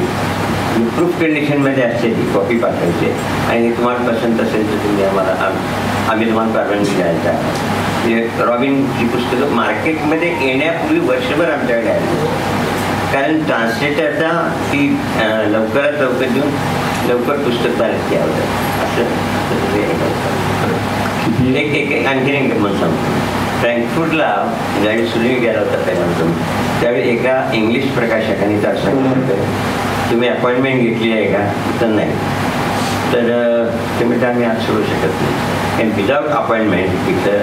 प्रूफ कंडिशनमध्ये असलेली कॉपी पाठवायचे आणि हे तुम्हाला पसंत असेल तर तुम्ही आम्ही तुम्हाला परवानगी द्यायचा. म्हणजे रॉबिनची पुस्तकं मार्केटमध्ये येण्यापूर्वी वर्षभर आमच्याकडे आली. कारण ट्रान्सलेटरचा ती लवकरात लवकर देऊन लवकर पुस्तक बाहेर यावं असं एक आणखीन एक गंमत सांगतो. फ्रँकफुर्टला ज्यावेळी सुनील गेला होता पहिल्यांदा त्यावेळी एका इंग्लिश प्रकाशकाने तर सांगितलं तुम्ही अपॉइंटमेंट घेतली आहे का? तर नाही. तर ते म्हणजे आम्ही आज सोडू शकत नाही. आणि विदाऊट अपॉइंटमेंट इथं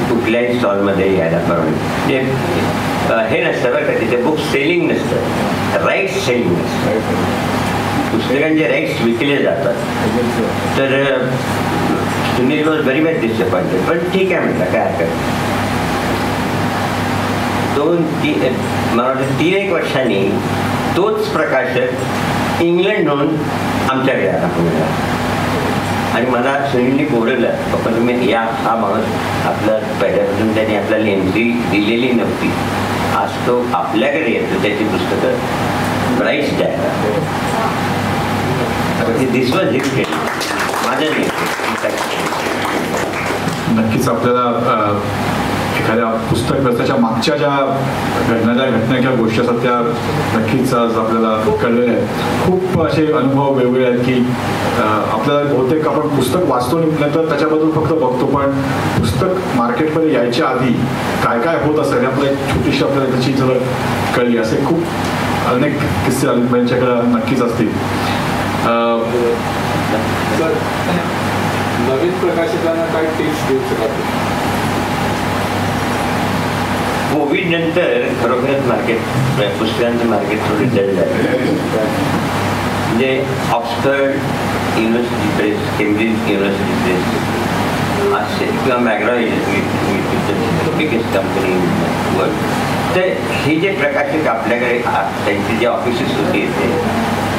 कुठल्याही स्टॉलमध्ये यायला परवानगी हे नसतं बरं का. तिथे बुक सेलिंग नसतं, राईट्स सेलिंग नसतं. पुस्तकांचे राईट्स विकले जातात. तर Sunil was very much disappointed. पण ठीक आहे म्हटलं काय हरकत. 2-3 मला वाटतं 1 वर्षांनी तोच प्रकाशक इंग्लंडहून आमच्याकडे आला आणि मला सुनीलने बोलवलं पप्पा तुम्ही या हा माणूस आपलं पहिल्यापासून त्यांनी आपल्याला एंट्री दिलेली नव्हती, आज तो आपल्याकडे येतो त्याची पुस्तकं राईट्स द्यायला. दिस वॉज हिट माझं नाही. नक्कीच आपल्याला एखाद्या पुस्तक व्यवसायाच्या मागच्या ज्या घडणाऱ्या घटना किंवा गोष्टी असतात त्या नक्कीच आज आपल्याला कळलेल्या आहेत. खूप असे अनुभव वेगवेगळे आहेत की आपल्याला बहुतेक आपण पुस्तक वाचतो नंतर त्याच्याबद्दल फक्त बघतो, पण पुस्तक मार्केटमध्ये यायच्या आधी काय काय होत असेल आपल्याला एक छोटीशी आपल्याला त्याची झलक कळली. असे खूप अनेक किस्से यांच्याकडे नक्कीच असतील. नवीन प्रकाशकांना काय टिप्स देऊ शकतात? कोविड नंतर खरोखरच मार्केट पुस्तकांचं मार्केट थोडं डल झालं. म्हणजे Oxford university press, Cambridge university press असेल किंवा मॅग्रा बिगेस्ट कंपनी वर्ल्ड, तर हे जे प्रकाशक आपल्याकडे त्यांचे जे ऑफिसेस होते ते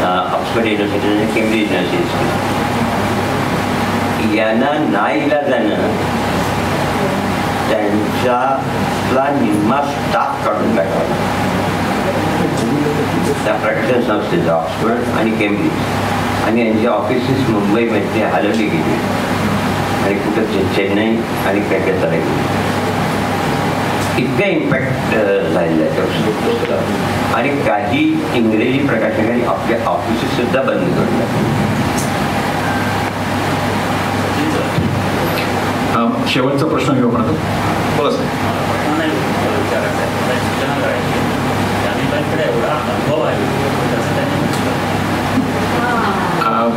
ऑक्सफर्ड युनिव्हर्सिटी आणि केम्ब्रिज युनिव्हर्सिटी, यांना नाईलाजानं त्यांच्यातला निम्मा स्टाफ काढून टाकावा. त्या प्रकाशन संस्थेचा ऑक्सफर्ड आणि केम्ब्रिज आणि यांचे ऑफिसेस मुंबईमध्ये हलवली गेली आणि कुठं चेन्नई आणि कॅलकत्ताला गेली. इतका इम्पॅक्ट झालेला आहे त्या पुस्तकावर. आणि काही इंग्रजी प्रकाशकांनी आपल्या ऑफिसेस सुद्धा बंद करून टाकले. शेवटचा प्रश्न घेऊ आपण. बोला सर.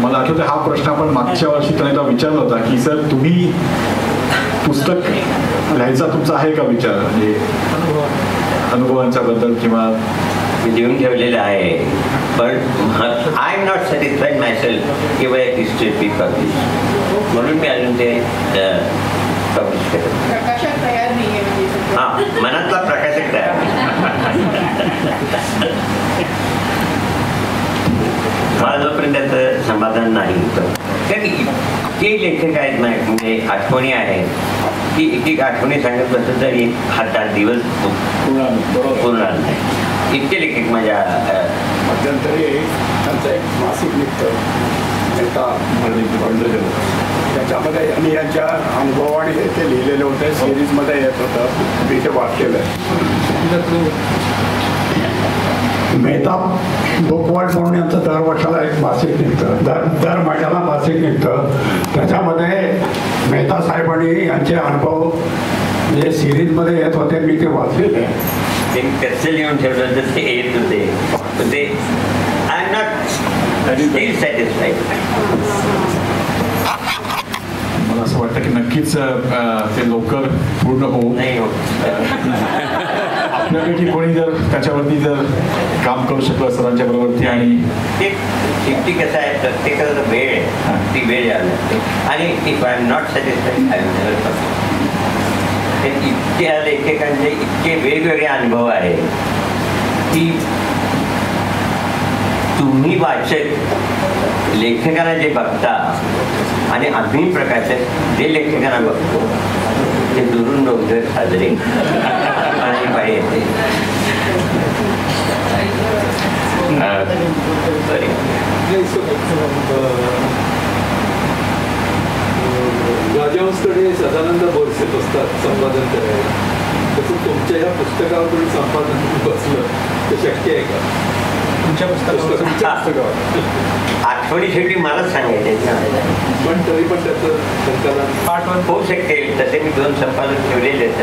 मला आठवतं हा प्रश्न आपण मागच्या वर्षी त्यांना विचारला होता की सर तुम्ही पुस्तक लिहायचा तुमचा आहे का विचार, म्हणजे अनुभवांच्या बद्दल किंवा लिहून ठेवलेलं आहे. पण I am not satisfied myself की by this should be publish, म्हणून मी अजून ते पब्लिश करत. प्रकाशक तयार नाही आहे. हां, मनातला प्रकाशक तयार. मला जोपर्यंत त्याचं समाधान नाही होतं, कारण इतके लेखक आहेत ना, म्हणजे आठवणी आहेत की एक एक आठवणी सांगत बसत तरी हा दिवस पूर्ण नाही. इतके लेखक माझ्या मध्यंतरी त्यांचं एक मासिक निघतं त्याच्यामध्ये यांनी यांच्या अनुभवाने ते लिहिलेलं होतं, सिरीजमध्ये येत होतं. मी ते वाचलेलं आहे. मेहता बुकवर्ल्ड म्हणून यांचं दर वर्षाला एक मासिक निघतं, दर महिन्याला मासिक निघतं. त्याच्यामध्ये मेहता साहेबांनी यांचे अनुभव जे सिरीजमध्ये येत होते मी ते वाचलेले आहे. ते कसं लिहून ठेवलं तर ते येत होते ते I am not steel satisfied. मला असं वाटतं की नक्कीच ते लवकर पूर्ण होऊ नाही होत. आपल्यापैकी कोणी जर त्याच्यावरती जर काम करू शकलं सरांच्या बरोबरती. आणि ते शेवटी कसं आहे, प्रत्येकाचा वेळ आहे, ती वेळ यावी लागते. आणि if I am not satisfied I will never publish. इतक्या लेखकांचे इतके वेगवेगळे अनुभव आहेत की तुम्ही वाचक लेखकांना जे बघता आणि आम्ही प्रकाशक जे लेखकांना बघतो ते दुरून डोंगर साजरे आणि पाय येते. राजहंसकडे सदानंद बोरसे असतात संपादन करायला, तसं तुमच्या ह्या पुस्तकावर तुम्ही संपादन बसलं तर शक्य आहे का? तुमच्या पुस्तकावर आठवणी शेवटी मलाच सांगायचे, पण तरी पण त्याचं संकलन आठवण होऊ शकते. तसे मी 2 संपादक ठेवलेले आहेत,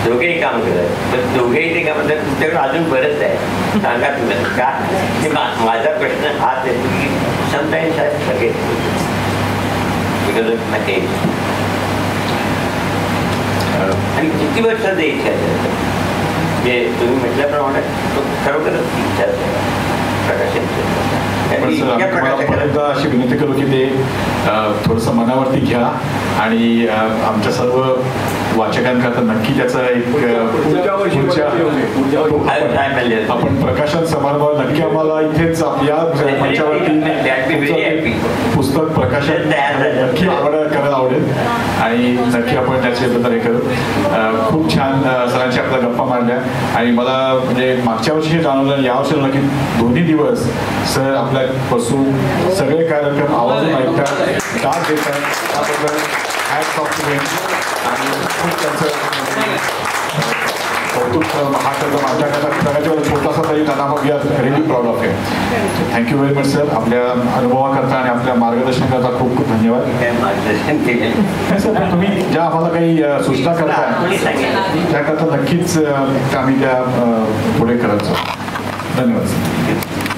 दोघेही काम करत. तर दोघेही ते काम करतात. तुमच्याकडे अजून बरंच आहे, सांगा तुम्ही का. माझा प्रश्न हाच आहे की sometimes I forget because of my age. आणि किती वर्षाचं इच्छा आहे जे तुम्ही म्हटल्याप्रमाणे तो खरोखरच इच्छा प्रकाशांची. अशी विनंती करू की ते थोडंसं मनावरती घ्या आणि आमच्या सर्व वाचकांकरता नक्की त्याचं एक पुढच्या वर्षी आपण प्रकाशन समारंभ नक्की आम्हाला इथेच आपल्या मंचावरती पुस्तक प्रकाशन नक्की करायला आवडेल आणि नक्की आपण त्याच्याबद्दल हे करू. खूप छान सरांची आपल्या गप्पा मारल्या आणि मला म्हणजे मागच्या वर्षी हे जाणवलं यावर्षी झालं की दोन्ही दिवस सर आपल्या बसून सगळे कार्यक्रम आवाजून ऐकतात, दाद देतात, त्याबद्दल हॅट्स ऑफ टू देम आणि खूप त्यांचं कौतुक हा करतो माझ्याकडे प्रकाशावर छोटासा तरी त्यांना मग या रिली प्राऊड ऑफ आहे. Thank you very much sir. आपल्या अनुभवाकरता आणि आपल्या मार्गदर्शनाकरता खूप खूप धन्यवाद. मार्गदर्शन केले सर तुम्ही ज्या आम्हाला काही सूचना करताय त्याकरता नक्कीच आम्ही त्या पुढे करत जाऊ. धन्यवाद सर.